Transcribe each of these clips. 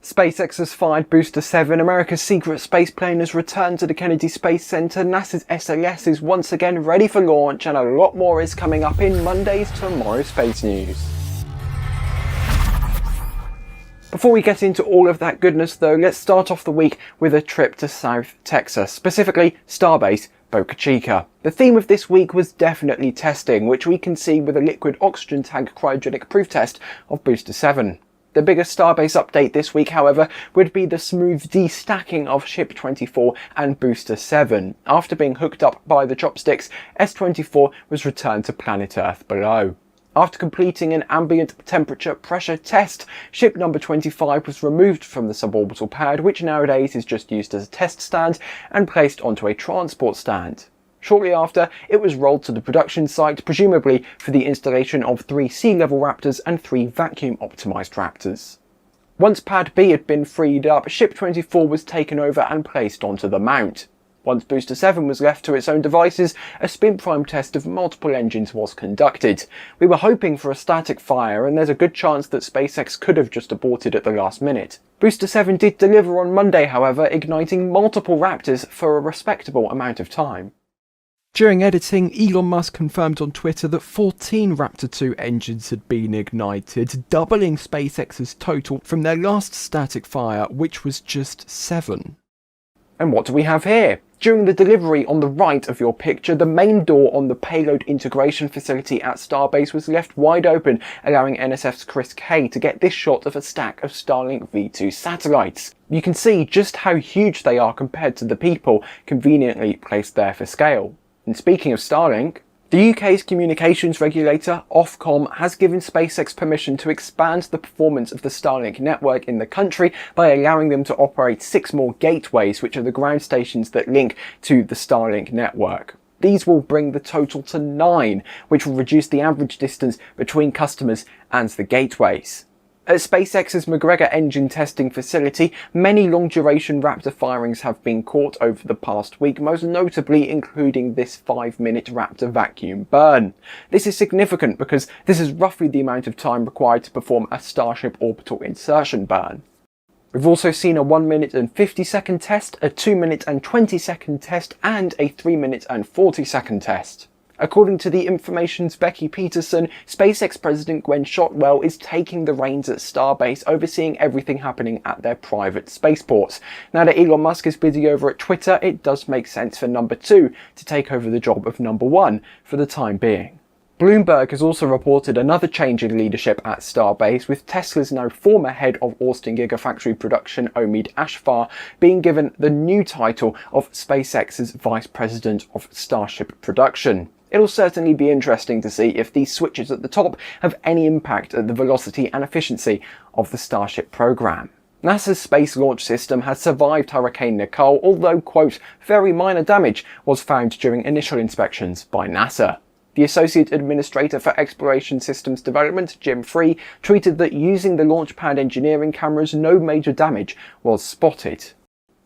SpaceX has fired Booster 7, America's secret space plane has returned to the Kennedy Space Center, NASA's SLS is once again ready for launch, and a lot more is coming up in Monday's TMRO Space News. Before we get into all of that goodness though, let's start off the week with a trip to South Texas, specifically Starbase Boca Chica. The theme of this week was definitely testing, which we can see with a liquid oxygen tank cryogenic proof test of Booster 7. The biggest Starbase update this week, however, would be the smooth destacking of Ship 24 and Booster 7. After being hooked up by the chopsticks, S-24 was returned to planet Earth below. After completing an ambient temperature pressure test, ship number 25 was removed from the suborbital pad, which nowadays is just used as a test stand, and placed onto a transport stand. Shortly after, it was rolled to the production site, presumably for the installation of 3 sea-level Raptors and 3 vacuum-optimised Raptors. Once Pad B had been freed up, Ship 24 was taken over and placed onto the mount. Once Booster 7 was left to its own devices, a spin prime test of multiple engines was conducted. We were hoping for a static fire, and there's a good chance that SpaceX could have just aborted at the last minute. Booster 7 did deliver on Monday, however, igniting multiple Raptors for a respectable amount of time. During editing, Elon Musk confirmed on Twitter that 14 Raptor 2 engines had been ignited, doubling SpaceX's total from their last static fire, which was just 7. And what do we have here? During the delivery on the right of your picture, the main door on the payload integration facility at Starbase was left wide open, allowing NSF's Chris Kay to get this shot of a stack of Starlink V2 satellites. You can see just how huge they are compared to the people conveniently placed there for scale. And speaking of Starlink, the UK's communications regulator, Ofcom, has given SpaceX permission to expand the performance of the Starlink network in the country by allowing them to operate 6 more gateways, which are the ground stations that link to the Starlink network. These will bring the total to 9, which will reduce the average distance between customers and the gateways. At SpaceX's McGregor engine testing facility, many long-duration Raptor firings have been caught over the past week, most notably including this 5-minute Raptor vacuum burn. This is significant because this is roughly the amount of time required to perform a Starship orbital insertion burn. We've also seen a 1-minute and 50-second test, a 2-minute and 20-second test, and a 3-minute and 40-second test. According to The Information's Becky Peterson, SpaceX President Gwen Shotwell is taking the reins at Starbase, overseeing everything happening at their private spaceports. Now that Elon Musk is busy over at Twitter, it does make sense for number 2 to take over the job of number 1 for the time being. Bloomberg has also reported another change in leadership at Starbase, with Tesla's now former head of Austin Gigafactory production, Omid Ashfar, being given the new title of SpaceX's Vice President of Starship production. It'll certainly be interesting to see if these switches at the top have any impact at the velocity and efficiency of the Starship program. NASA's Space Launch System has survived Hurricane Nicole, although, quote, very minor damage was found during initial inspections by NASA. The Associate Administrator for Exploration Systems Development, Jim Free, tweeted that using the launch pad engineering cameras, no major damage was spotted.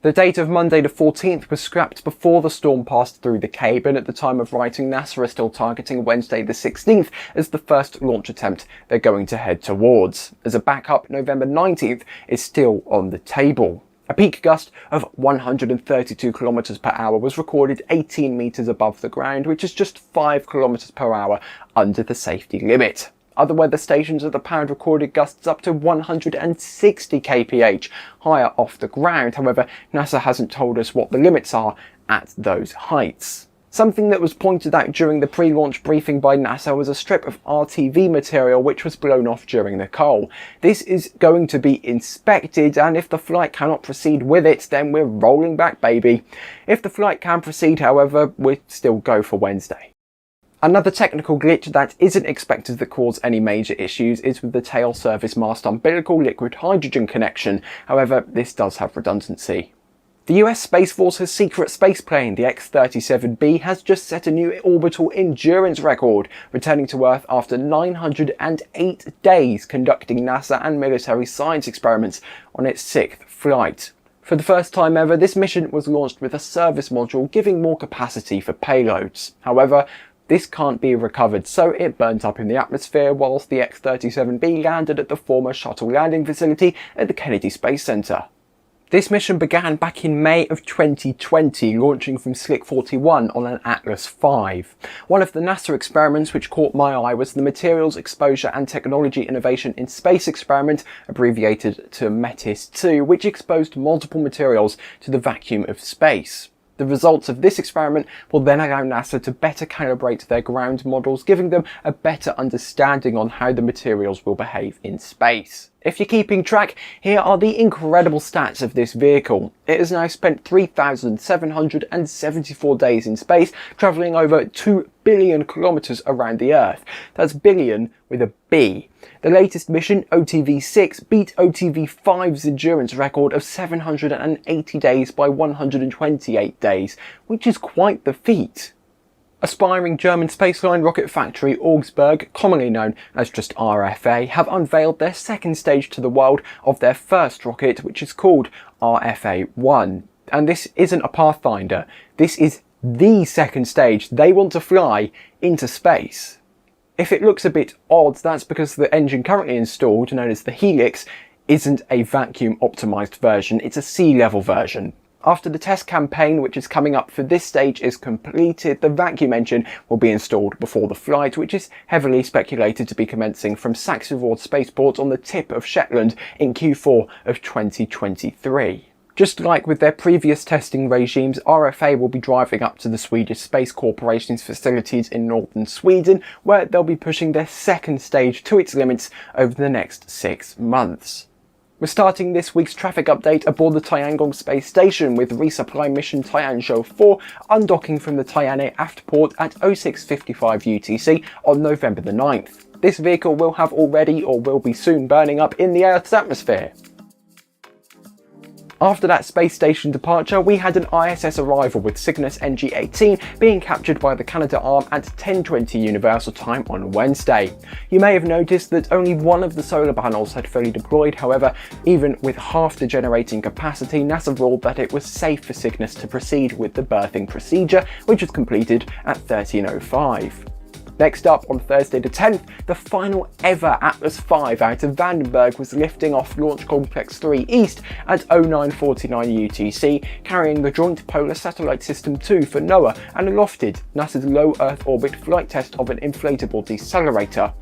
The date of Monday the 14th was scrapped before the storm passed through the Cape, and at the time of writing, NASA are still targeting Wednesday the 16th as the first launch attempt they're going to head towards. As a backup, November 19th is still on the table. A peak gust of 132 km per hour was recorded 18 metres above the ground, which is just 5 km per hour under the safety limit. Other weather stations at the pad recorded gusts up to 160 kph higher off the ground. However, NASA hasn't told us what the limits are at those heights. Something that was pointed out during the pre-launch briefing by NASA was a strip of RTV material which was blown off during Nicole. This is going to be inspected, and if the flight cannot proceed with it, then we're rolling back, baby. If the flight can proceed, however, we'll still go for Wednesday. Another technical glitch that isn't expected to cause any major issues is with the tail service mast umbilical liquid hydrogen connection. However, this does have redundancy. The US Space Force's secret space plane, the X-37B, has just set a new orbital endurance record, returning to Earth after 908 days conducting NASA and military science experiments on its 6th flight. For the first time ever, this mission was launched with a service module, giving more capacity for payloads. However, This can't be recovered, so it burnt up in the atmosphere whilst the X-37B landed at the former shuttle landing facility at the Kennedy Space Center. This mission began back in May of 2020, launching from Slick 41 on an Atlas V. One of the NASA experiments which caught my eye was the Materials Exposure and Technology Innovation in Space experiment, abbreviated to METIS-2, which exposed multiple materials to the vacuum of space. The results of this experiment will then allow NASA to better calibrate their ground models, giving them a better understanding on how the materials will behave in space. If you're keeping track, here are the incredible stats of this vehicle. It has now spent 3,774 days in space, travelling over 2 billion kilometres around the Earth. That's billion with a B. The latest mission, OTV-6, beat OTV-5's endurance record of 780 days by 128 days, which is quite the feat. Aspiring German spaceline rocket factory Augsburg, commonly known as just RFA, have unveiled their second stage to the world of their first rocket, which is called RFA-1. And this isn't a Pathfinder, this is the second stage they want to fly into space. If it looks a bit odd, that's because the engine currently installed, known as the Helix, isn't a vacuum optimized version, it's a sea-level version. After the test campaign, which is coming up for this stage, is completed, the vacuum engine will be installed before the flight, which is heavily speculated to be commencing from Saxrud Spaceport on the tip of Shetland in Q4 of 2023. Just like with their previous testing regimes, RFA will be driving up to the Swedish Space Corporation's facilities in northern Sweden, where they'll be pushing their second stage to its limits over the next 6 months. We're starting this week's traffic update aboard the Tiangong space station with resupply mission Tianzhou 4 undocking from the Tianhe aft port at 06:55 UTC on November the 9th. This vehicle will have already or will be soon burning up in the Earth's atmosphere. After that space station departure, we had an ISS arrival with Cygnus NG-18 being captured by the Canadarm at 10:20 Universal Time on Wednesday. You may have noticed that only one of the solar panels had fully deployed, however, even with half the generating capacity, NASA ruled that it was safe for Cygnus to proceed with the berthing procedure, which was completed at 13:05. Next up, on Thursday the 10th, the final ever Atlas V out of Vandenberg was lifting off Launch Complex 3 East at 09:49 UTC, carrying the Joint Polar Satellite System 2 for NOAA and alofted NASA's low Earth orbit flight test of an inflatable decelerator.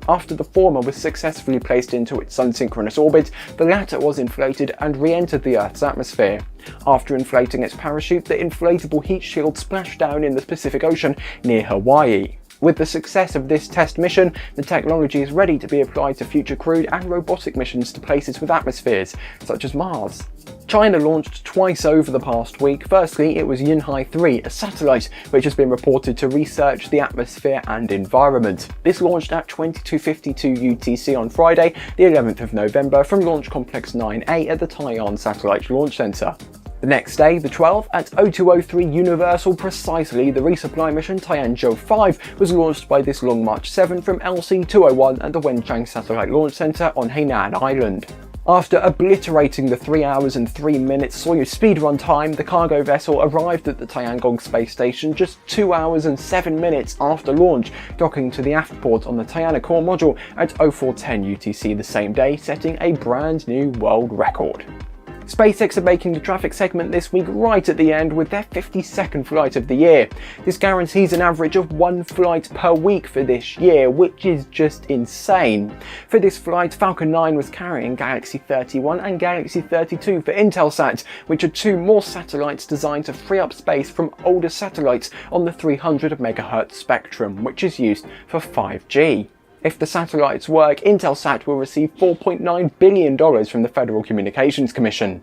After the former was successfully placed into its sun-synchronous orbit, the latter was inflated and re-entered the Earth's atmosphere. After inflating its parachute, the inflatable heat shield splashed down in the Pacific Ocean near Hawaii. With the success of this test mission, the technology is ready to be applied to future crewed and robotic missions to places with atmospheres, such as Mars. China launched twice over the past week. Firstly, it was Yunhai 3, a satellite which has been reported to research the atmosphere and environment. This launched at 22:52 UTC on Friday, the 11th of November, from Launch Complex 9A at the Taiwan Satellite Launch Center. The next day, the 12th, at 02:03 Universal precisely, the resupply mission Tianzhou 5 was launched by this Long March 7 from LC-201 at the Wenchang Satellite Launch Center on Hainan Island. After obliterating the 3 hours and 3 minutes Soyuz speedrun time, the cargo vessel arrived at the Tiangong space station just 2 hours and 7 minutes after launch, docking to the aft port on the Tianhe core module at 04:10 UTC the same day, setting a brand new world record. SpaceX are making the traffic segment this week right at the end with their 52nd flight of the year. This guarantees an average of 1 flight per week for this year, which is just insane. For this flight, Falcon 9 was carrying Galaxy 31 and Galaxy 32 for Intelsat, which are 2 more satellites designed to free up space from older satellites on the 300 MHz spectrum, which is used for 5G. If the satellites work, Intelsat will receive $4.9 billion from the Federal Communications Commission.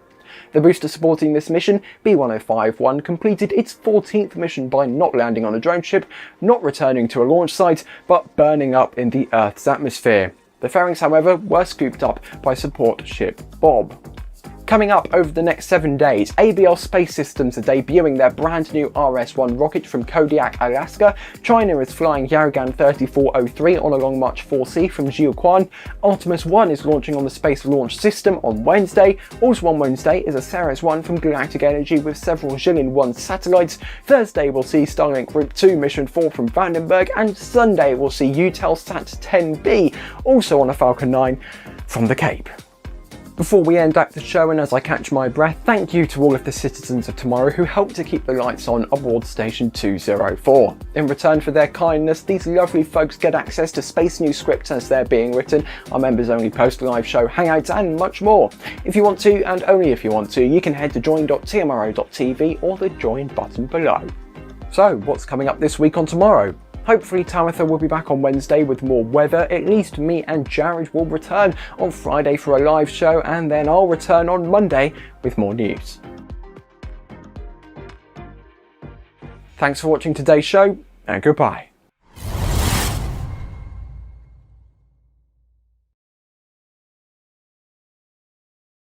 The booster supporting this mission, B1051, completed its 14th mission by not landing on a drone ship, not returning to a launch site, but burning up in the Earth's atmosphere. The fairings, however, were scooped up by support ship Bob. Coming up over the next 7 days, ABL Space Systems are debuting their brand new RS-1 rocket from Kodiak, Alaska. China is flying Yaogan 3403 on a Long March 4C from Jiuquan. Artemis 1 is launching on the Space Launch System on Wednesday. Also on Wednesday is a Ceres 1 from Galactic Energy with several Zhilin 1 satellites. Thursday we'll see Starlink Group 2 Mission 4 from Vandenberg, and Sunday we'll see Eutelsat 10B, also on a Falcon 9 from the Cape. Before we end up the show, and as I catch my breath, thank you to all of the citizens of tomorrow who helped to keep the lights on aboard Station 204. In return for their kindness, these lovely folks get access to Space News scripts as they're being written, our members only post live show hangouts, and much more. If you want to, and only if you want to, you can head to join.tmro.tv or the join button below. So what's coming up this week on Tomorrow? Hopefully Talitha will be back on Wednesday with more weather. At least me and Jared will return on Friday for a live show, and then I'll return on Monday with more news. Thanks for watching today's show, and goodbye.